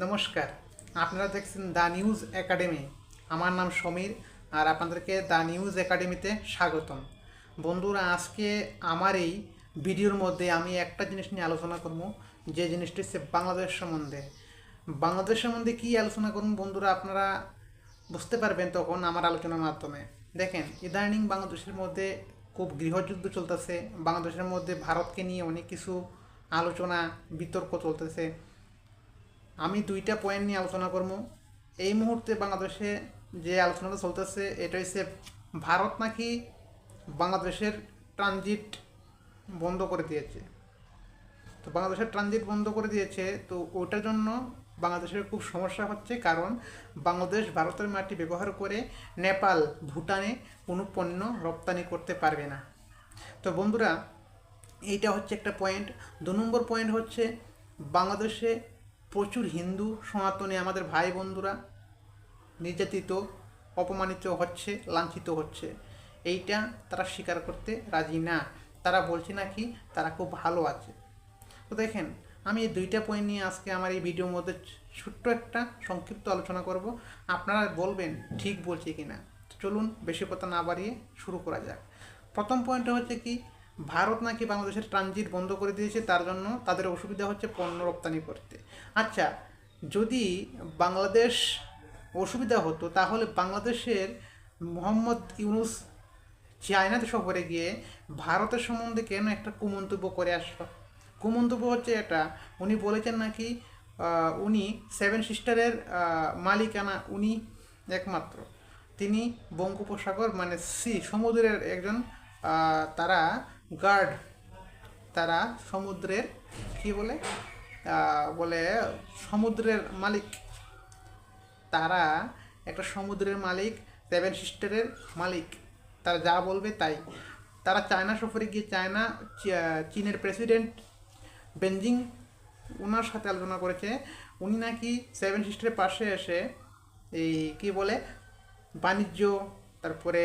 নমস্কার, আপনারা দেখছেন দ্য নিউজ একাডেমি। আমার নাম সমীর, আর আপনাদেরকে দ্য নিউজ একাডেমিতে স্বাগতম। বন্ধুরা, আজকে আমার এই ভিডিওর মধ্যে আমি একটা জিনিস নিয়ে আলোচনা করব, যে জিনিসটি হচ্ছে বাংলাদেশ সম্বন্ধে। বাংলাদেশ সম্বন্ধে কী আলোচনা করুন বন্ধুরা, আপনারা বুঝতে পারবেন তখন আমার আলোচনার মাধ্যমে। দেখেন, ইদানিং বাংলাদেশের মধ্যে খুব গৃহযুদ্ধ চলতেছে। বাংলাদেশের মধ্যে ভারতকে নিয়ে অনেক কিছু আলোচনা বিতর্ক চলতেছে। আমি দুইটা পয়েন্ট নিয়ে আলোচনা করব। এই মুহূর্তে বাংলাদেশে যে আলোচনাটা চলতেছে এটা হচ্ছে ভারত নাকি বাংলাদেশের ট্রানজিট বন্ধ করে দিয়েছে। তো বাংলাদেশের ট্রানজিট বন্ধ করে দিয়েছে, তো ওটার জন্য বাংলাদেশের খুব সমস্যা হচ্ছে, কারণ বাংলাদেশ ভারতের মাটি ব্যবহার করে নেপাল, ভুটানে কোনো পণ্য রপ্তানি করতে পারবে না। তো বন্ধুরা, এইটা হচ্ছে একটা পয়েন্ট। 2 নম্বর পয়েন্ট হচ্ছে, বাংলাদেশে প্রচুর হিন্দু সনাতনী আমাদের ভাই বন্ধুরা নির্যাতিত, অপমানিত হচ্ছে, লাঞ্ছিত হচ্ছে। এইটা তারা স্বীকার করতে রাজি না। তারা বলছে নাকি তারা খুব ভালো আছে। তো দেখেন, আমি এই দুইটা পয়েন্ট নিয়ে আজকে আমার এই ভিডিওর মধ্যে ছোট্ট একটা সংক্ষিপ্ত আলোচনা করব। আপনারা বলবেন ঠিক বলছি কিনা। চলুন বেশি কথা না বাড়িয়ে শুরু করা যাক। প্রথম পয়েন্টটা হচ্ছে কি, ভারত নাকি বাংলাদেশের ট্রানজিট বন্ধ করে দিয়েছে, তার জন্য তাদের অসুবিধা হচ্ছে পণ্য রপ্তানি করতে। আচ্ছা, যদি বাংলাদেশ অসুবিধা হতো, তাহলে বাংলাদেশের মোহাম্মদ ইউনুস চায়নাতে সফরে গিয়ে ভারতের সম্বন্ধে কেন একটা কুমন্তব্য করে আসলো? কুমন্তব্য হচ্ছে এটা, উনি বলেছেন নাকি উনি সেভেন সিস্টারের মালিকানা উনি একমাত্র। তিনি বঙ্গোপসাগর মানে সমুদ্রের একজন তারা গার্ড, তারা সমুদ্রের কি বলে বলে সমুদ্রের মালিক। তারা একটা সমুদ্রের মালিক, সেভেন সিস্টারের মালিক। তারা যা বলবে তাই। তারা চায়না সফরে গিয়ে চীনের প্রেসিডেন্ট বেনজিং ওনার সাথে আলোচনা করেছে। উনি নাকি সেভেন সিস্টারের পাশে এসে এই কি বলে বাণিজ্য, তারপরে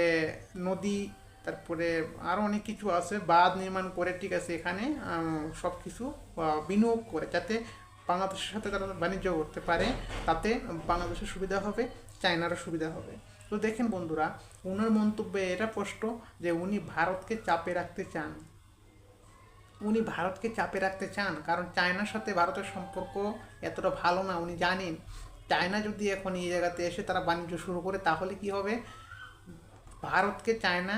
নদী, তারপরে আরও অনেক কিছু আছে, বাঁধ নির্মাণ করে, ঠিক আছে, এখানে সব কিছু বিনিয়োগ করে, যাতে বাংলাদেশের সাথে তারা বাণিজ্য করতে পারে। তাতে বাংলাদেশের সুবিধা হবে, চায়নারও সুবিধা হবে। তো দেখেন বন্ধুরা, ওনার মন্তব্যে এটা স্পষ্ট যে উনি ভারতকে চাপে রাখতে চান। উনি ভারতকে চাপে রাখতে চান, কারণ চায়নার সাথে ভারতের সম্পর্ক এতটা ভালো না। উনি জানেন চায়না যদি এখন এই জায়গাতে এসে তারা বাণিজ্য শুরু করে, তাহলে কি হবে, ভারতকে চায়না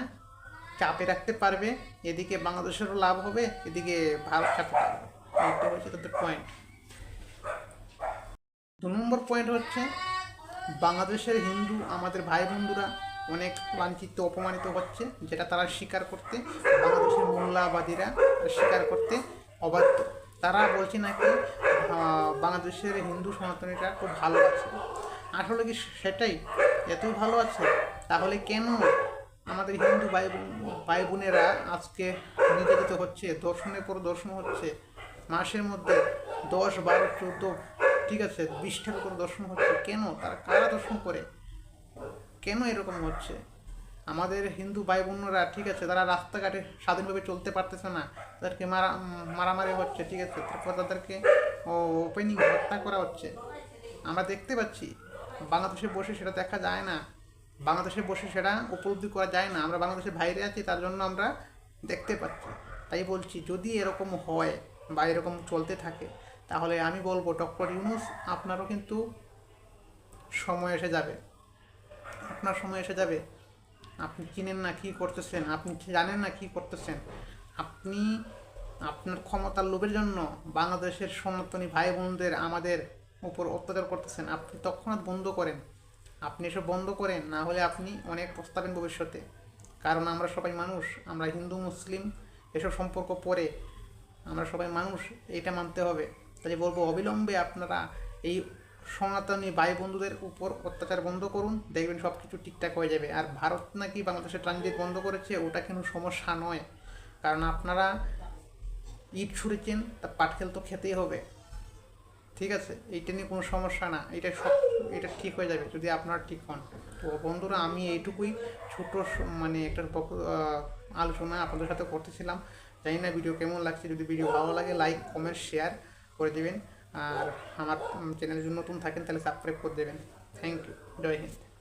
চাপে রাখতে পারবে, এদিকে বাংলাদেশেরও লাভ হবে, এদিকে ভারত চাপে থাকবে। এইটা হচ্ছে তাদের পয়েন্ট। 2 নম্বর পয়েন্ট হচ্ছে, বাংলাদেশের হিন্দু আমাদের ভাই বন্ধুরা অনেক লাঞ্ছিত, অপমানিত হচ্ছে, যেটা তারা স্বীকার করতে, বাংলাদেশের মোল্লাবাদীরা স্বীকার করতে অবাধ্য। তারা বলছে নাকি বাংলাদেশের হিন্দু সনাতনীরা খুব ভালো আছে। আসলে কি সেটাই? এতই ভালো আছে? তাহলে কেন আমাদের হিন্দু ভাই বোনেরা আজকে নির্যাতিত হচ্ছে, দর্শনের পর দর্শন হচ্ছে, মাসের মধ্যে 10, 12, 14, ঠিক আছে, 20টার উপর দর্শন হচ্ছে? কেন? তারা কারা দর্শন করে? কেন এরকম হচ্ছে? আমাদের হিন্দু ভাই বোনরা, ঠিক আছে, তারা রাস্তাঘাটে স্বাধীনভাবে চলতে পারতেছে না, তাদেরকে মারামারি হচ্ছে, ঠিক আছে, তারপর তাদেরকে ওপেনিং হত্যা করা হচ্ছে। আমরা দেখতে পাচ্ছি। বাংলাদেশে বসে সেটা দেখা যায় না, বাংলাদেশে বসে সেটা উপলব্ধি করা যায় না। আমরা বাংলাদেশের বাইরে আছি, তার জন্য আমরা দেখতে পাচ্ছি। তাই বলছি, যদি এরকম হয় বা এরকম চলতে থাকে, তাহলে আমি বলবো ডক্টর ইউনূস, আপনারও কিন্তু সময় এসে যাবে। আপনার সময় এসে যাবে। আপনি চিনেন না কী করতেছেন, আপনি জানেন না কী করতেছেন। আপনি আপনার ক্ষমতার লোভের জন্য বাংলাদেশের সনাতনী ভাই বোনদের, আমাদের উপর অত্যাচার করতেছেন। আপনি তৎক্ষণাৎ বন্ধ করেন। আপনি এসব বন্ধ করেন, না হলে আপনি অনেক পস্তাবেন ভবিষ্যতে। কারণ আমরা সবাই মানুষ, আমরা হিন্দু মুসলিম এসব সম্পর্ক পরে, আমরা সবাই মানুষ, এইটা মানতে হবে। তাই বলবো, অবিলম্বে আপনারা এই সনাতনী ভাই বন্ধুদের উপর অত্যাচার বন্ধ করুন, দেখবেন সব কিছু ঠিকঠাক হয়ে যাবে। আর ভারত নাকি বাংলাদেশের ট্রানজিট বন্ধ করেছে, ওটা কিন্তু সমস্যা নয়, কারণ আপনারা ইট ছুঁড়েছেন, তা পাটকেল তো খেতেই হবে, ঠিক আছে? এইটা নিয়ে কোনো সমস্যা না, এটা ঠিক হয়ে যাবে যদি আপনারা ঠিক হন। তো বন্ধুরা, আমি এইটুকুই ছোটো মানে একটা আলোচনা আপনাদের সাথে করতেছিলাম। জানি না ভিডিও কেমন লাগছে। যদি ভিডিও ভালো লাগে, লাইক, কমেন্ট, শেয়ার করে দেবেন। আর আমার চ্যানেলে যদি নতুন থাকেন তাহলে সাবস্ক্রাইব করে দেবেন। Thank you. জয় হিন্দ।